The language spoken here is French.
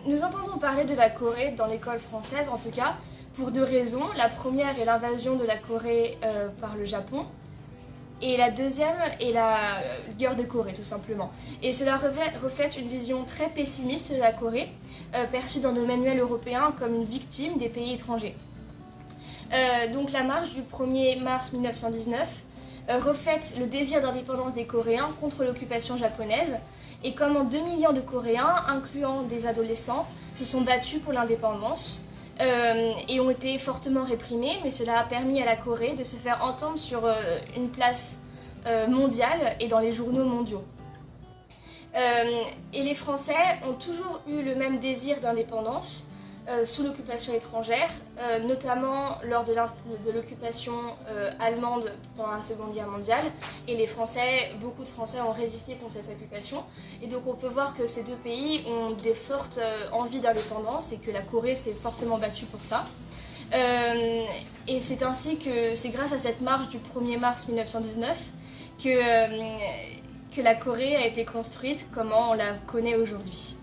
Nous entendons parler de la Corée dans l'école française en tout cas pour deux raisons. La première est l'invasion de la Corée par le Japon et la deuxième est la guerre de Corée tout simplement. Et cela reflète une vision très pessimiste de la Corée, perçue dans nos manuels européens comme une victime des pays étrangers. Donc la marche du 1er mars 1919 reflète le désir d'indépendance des Coréens contre l'occupation japonaise et comment 2 millions de Coréens, incluant des adolescents, se sont battus pour l'indépendance et ont été fortement réprimés, mais cela a permis à la Corée de se faire entendre sur une place mondiale et dans les journaux mondiaux. Et les Français ont toujours eu le même désir d'indépendance sous l'occupation étrangère, notamment lors de l'occupation allemande pendant la Seconde Guerre mondiale. Et beaucoup de Français ont résisté contre cette occupation. Et donc on peut voir que ces deux pays ont des fortes envies d'indépendance et que la Corée s'est fortement battue pour ça. Et c'est ainsi que c'est grâce à cette marche du 1er mars 1919 que la Corée a été construite comme on la connaît aujourd'hui.